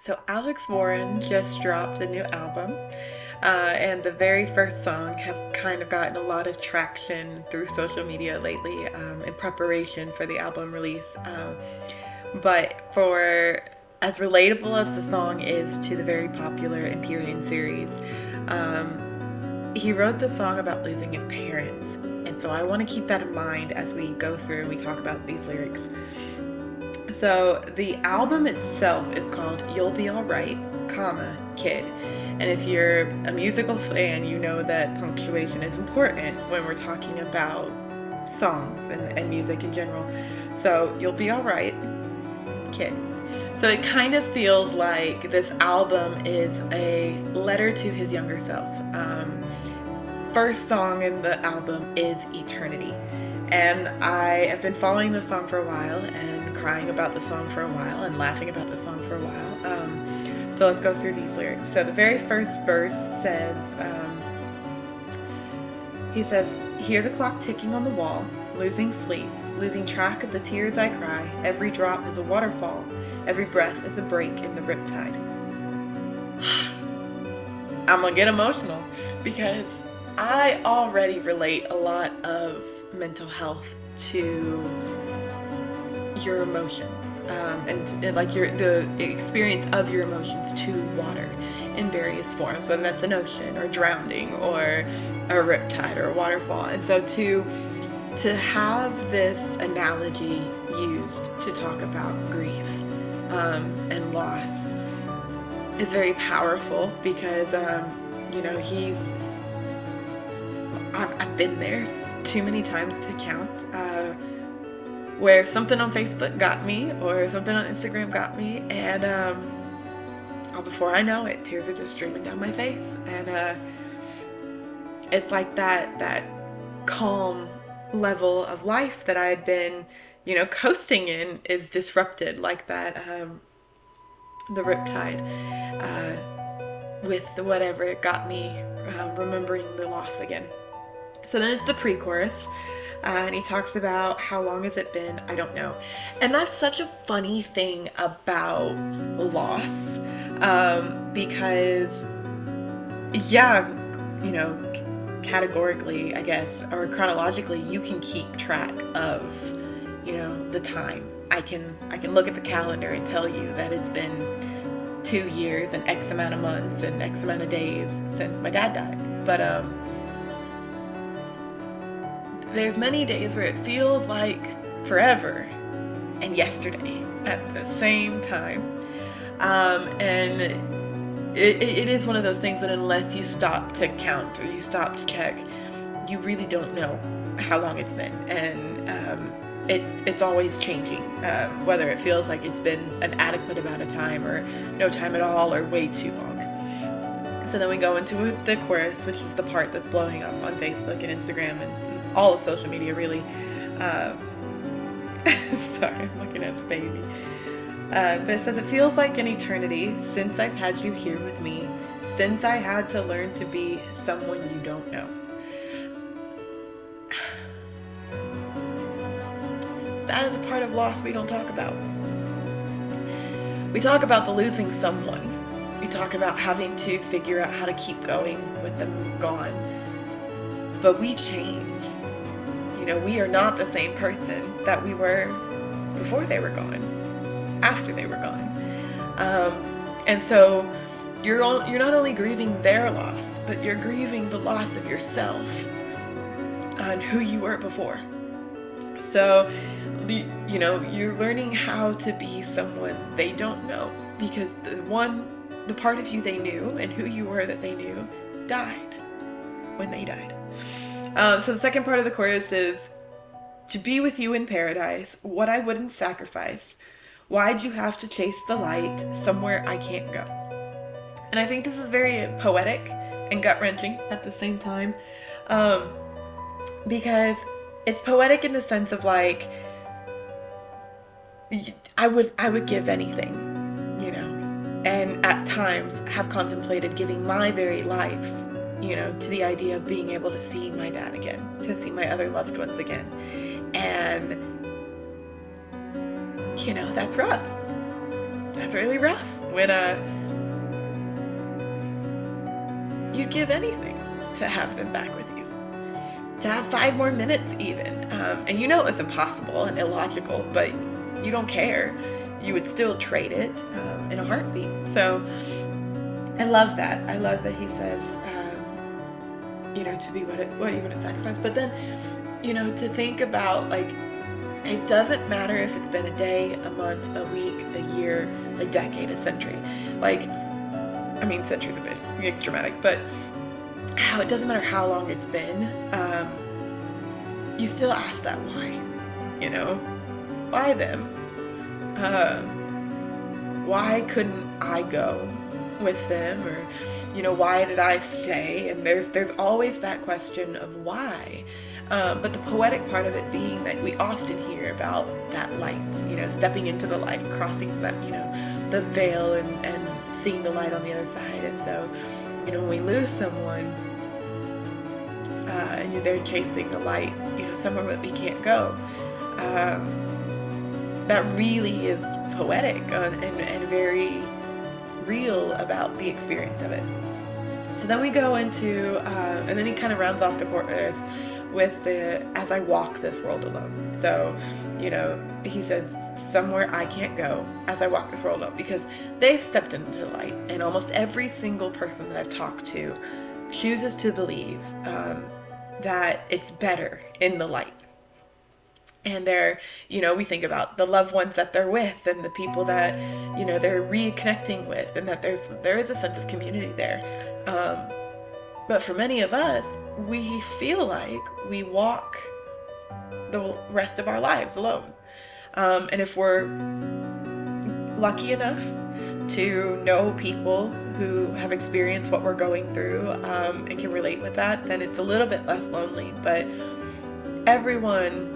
So Alex Warren just dropped a new album, and the very first song has kind of gotten a lot of traction through social media lately in preparation for the album release. But for as relatable as the song is to the very popular Empyrean series, he wrote the song about losing his parents. And so I want to keep that in mind as we go through and we talk about these lyrics. So the album itself is called You'll Be Alright, comma, Kid. And if you're a musical fan, you know that punctuation is important when we're talking about songs and music in general. So You'll Be Alright, Kid. So it kind of feels like this album is a letter to his younger self. First song in the album is Eternity. And I have been following the song for a while and crying about the song for a while and laughing about the song for a while. So let's go through these lyrics. So the very first verse says, he says, hear the clock ticking on the wall, losing sleep, losing track of the tears I cry. Every drop is a waterfall. Every breath is a break in the riptide. I'm gonna get emotional because I already relate a lot of mental health to your emotions, and like the experience of your emotions to water in various forms, whether that's an ocean or drowning or a riptide or a waterfall. And so to have this analogy used to talk about grief and loss is very powerful because I've been there too many times to count, where something on Facebook got me or something on Instagram got me, and before I know it, tears are just streaming down my face, and it's like that calm level of life that I had been, coasting in is disrupted like that, the riptide, with whatever it got me, remembering the loss again. So then it's the pre-chorus, and he talks about how long has it been? I don't know. And that's such a funny thing about loss, because, yeah, categorically, I guess, or chronologically, you can keep track of, the time. I can look at the calendar and tell you that it's been 2 years and X amount of months and X amount of days since my dad died. But there's many days where it feels like forever and yesterday at the same time. And it is one of those things that unless you stop to count or you stop to check, you really don't know how long it's been. And it's always changing, whether it feels like it's been an adequate amount of time or no time at all or way too long. So then we go into the chorus, which is the part that's blowing up on Facebook and Instagram and all of social media, really. Sorry, I'm looking at the baby. But it says, it feels like an eternity since I've had you here with me, since I had to learn to be someone you don't know. That is a part of loss we don't talk about. We talk about the losing someone. We talk about having to figure out how to keep going with them gone. But we change. We are not the same person that we were before they were gone, after they were gone. And so you're not only grieving their loss, but you're grieving the loss of yourself and who you were before. So, you're learning how to be someone they don't know, because the part of you they knew and who you were that they knew died when they died. So the second part of the chorus is, to be with you in paradise, what I wouldn't sacrifice. Why'd you have to chase the light somewhere I can't go? And I think this is very poetic and gut-wrenching at the same time, because it's poetic in the sense of like, I would give anything, and at times have contemplated giving my very life, to the idea of being able to see my dad again, to see my other loved ones again. And, that's rough. That's really rough. when you'd give anything to have them back with you, to have 5 more minutes even. And you know it was impossible and illogical, but you don't care. You would still trade it in a heartbeat. So I love that. I love that he says, to be what you wouldn't sacrifice. But then, to think about, like, it doesn't matter if it's been a day, a month, a week, a year, a decade, a century. Like, I mean, century's a bit dramatic, but how it doesn't matter how long it's been. You still ask that why. Why them? Why couldn't I go with them? Or why did I stay? And there's always that question of why. But the poetic part of it being that we often hear about that light, stepping into the light, crossing that, the veil and seeing the light on the other side. And so, when we lose someone, and you're there chasing the light, somewhere that we can't go, that really is poetic and very real about the experience of it. So then we go into, and then he kind of rounds off the chorus with the, as I walk this world alone. So, he says, somewhere I can't go as I walk this world alone, because they've stepped into the light, and almost every single person that I've talked to chooses to believe that it's better in the light. And they're, we think about the loved ones that they're with and the people that, they're reconnecting with, and that there is a sense of community there. But for many of us, we feel like we walk the rest of our lives alone. And if we're lucky enough to know people who have experienced what we're going through and can relate with that, then it's a little bit less lonely. But everyone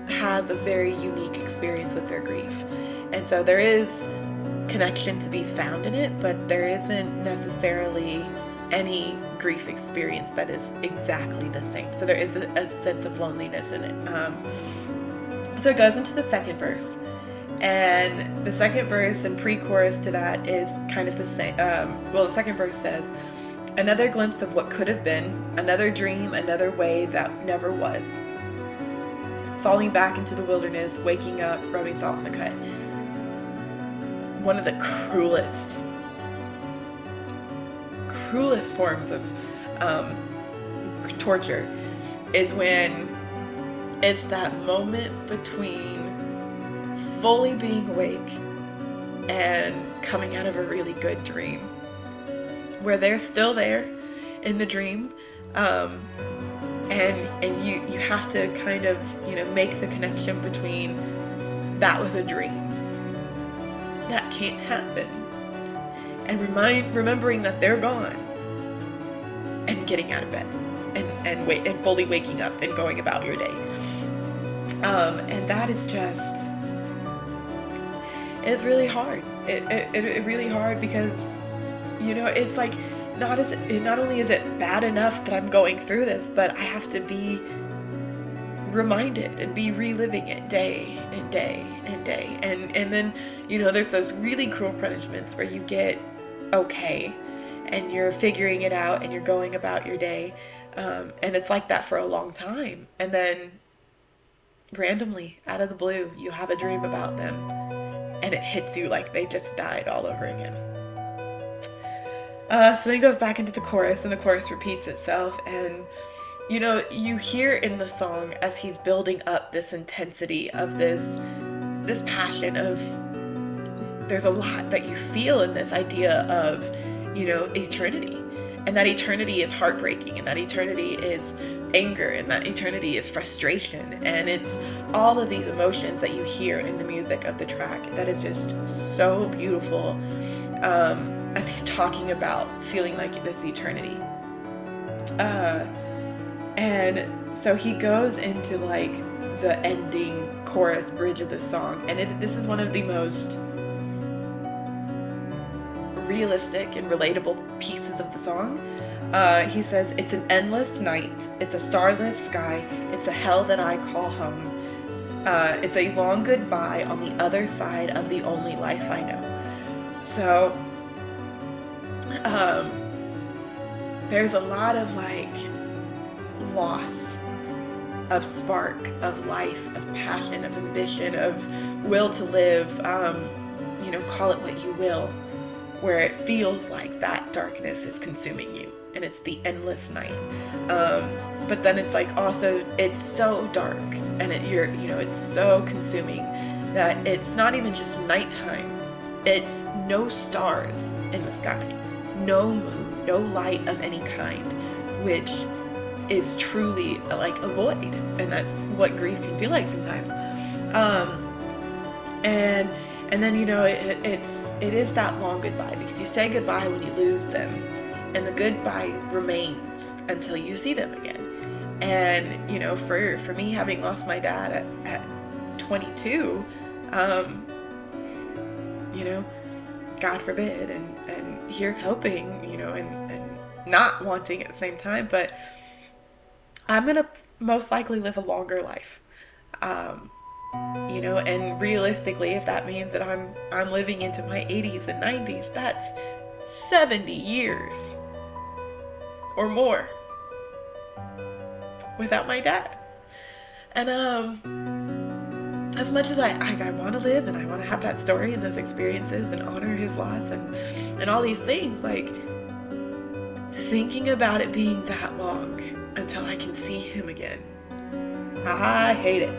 has a very unique experience with their grief. And so there is connection to be found in it, but there isn't necessarily any grief experience that is exactly the same. So there is a sense of loneliness in it. So it goes into the second verse. And the second verse and pre-chorus to that is kind of the same. The second verse says, another glimpse of what could have been, another dream, another way that never was. Falling back into the wilderness, waking up, rubbing salt in the cut. One of the cruelest forms of torture is when it's that moment between fully being awake and coming out of a really good dream, where they're still there in the dream, and you have to kind of make the connection between that was a dream, that can't happen, and remembering that they're gone, and getting out of bed and fully waking up and going about your day. And that is just, it's really hard. It really hard because it's like, not only is it bad enough that I'm going through this, but I have to be reminded and be reliving it day and day and day. And then, there's those really cruel punishments where you get okay and you're figuring it out and you're going about your day. And it's like that for a long time. And then randomly, out of the blue, you have a dream about them and it hits you like they just died all over again. So then he goes back into the chorus, and the chorus repeats itself, and you hear in the song as he's building up this intensity of this passion of, there's a lot that you feel in this idea of eternity, and that eternity is heartbreaking, and that eternity is anger, and that eternity is frustration, and it's all of these emotions that you hear in the music of the track that is just so beautiful. As he's talking about feeling like this eternity. And so he goes into like the ending chorus bridge of the song, and this is one of the most realistic and relatable pieces of the song. He says, it's an endless night, it's a starless sky, it's a hell that I call home. It's a long goodbye on the other side of the only life I know. So there's a lot of like loss of spark, of life, of passion, of ambition, of will to live, call it what you will, where it feels like that darkness is consuming you and it's the endless night. But then it's like also it's so dark and it's so consuming that it's not even just nighttime. It's no stars in the sky, no moon, no light of any kind, which is truly like a void, and that's what grief can feel like sometimes. And then it is that long goodbye, because you say goodbye when you lose them, and the goodbye remains until you see them again. And for me, having lost my dad at 22, God forbid, and here's hoping, and not wanting at the same time, but I'm gonna most likely live a longer life. And realistically, if that means that I'm living into my 80s and 90s, that's 70 years or more without my dad. And as much as I want to live and I want to have that story and those experiences and honor his loss and all these things, like thinking about it being that long until I can see him again, I hate it.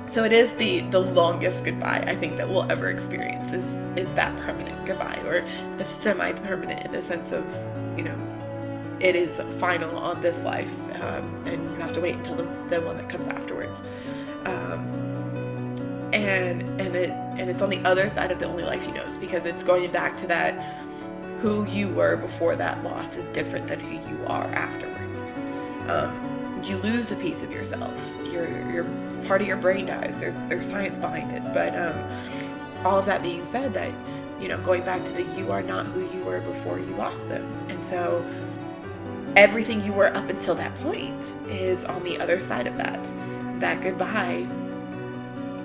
So it is the longest goodbye I think that we'll ever experience is that permanent goodbye, or a semi-permanent in the sense of, it is final on this life, and you have to wait until the one that comes afterwards. And it's on the other side of the only life he knows, because it's going back to that who you were before that loss is different than who you are afterwards. You lose a piece of yourself. Your part of your brain dies. There's science behind it, but all of that being said, that going back to the you are not who you were before you lost them, and so everything you were up until that point is on the other side of that. That goodbye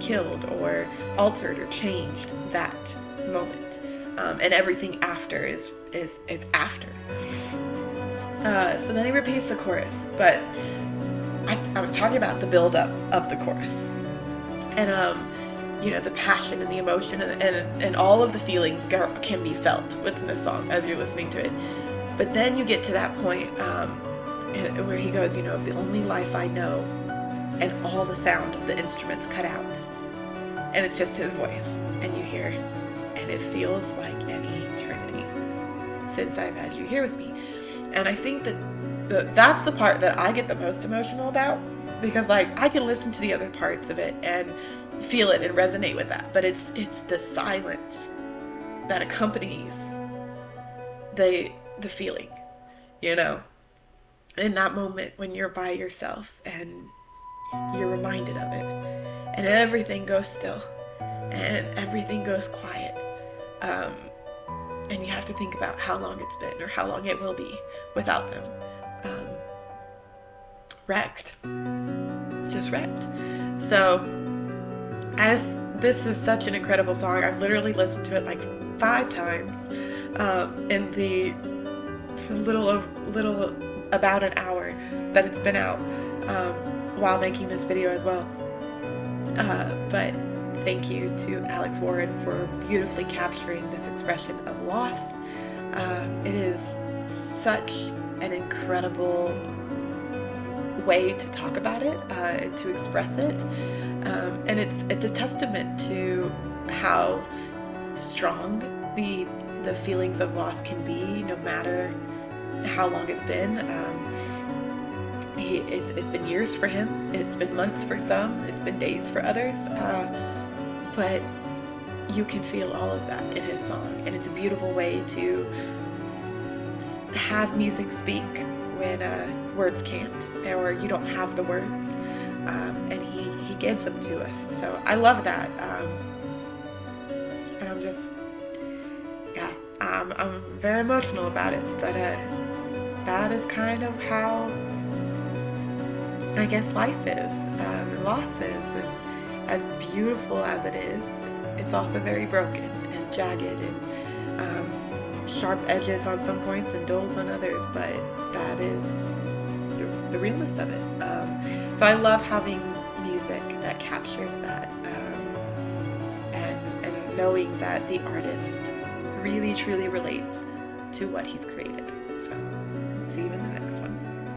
killed or altered or changed that moment, and everything after is after. So then he repeats the chorus, but I was talking about the build-up of the chorus, and the passion and the emotion and all of the feelings can be felt within the song as you're listening to it. But then you get to that point where he goes, the only life I know, and all the sound of the instruments cut out, and it's just his voice, and you hear, and it feels like an eternity since I've had you here with me. And I think that's the part that I get the most emotional about, because like I can listen to the other parts of it and feel it and resonate with that, but it's the silence that accompanies the feeling, in that moment when you're by yourself and you're reminded of it, and everything goes still and everything goes quiet, and you have to think about how long it's been or how long it will be without them. Wrecked, just wrecked. So as this is such an incredible song, I've literally listened to it like 5 times in the little about an hour that it's been out, while making this video as well. But thank you to Alex Warren for beautifully capturing this expression of loss. It is such an incredible way to talk about it, and to express it, and it's a testament to how strong the feelings of loss can be, no matter how long it's been. It's been years for him, it's been months for some, it's been days for others, but you can feel all of that in his song, and it's a beautiful way to have music speak when words can't, or you don't have the words, and he gives them to us. So I love that, and I'm just, yeah, I'm very emotional about it, but that is kind of how I guess life is, and loss is, and as beautiful as it is, it's also very broken, and jagged and sharp edges on some points and dulls on others, but that is the realness of it. So I love having music that captures that, and knowing that the artist really truly relates to what he's created. So see you in the next one.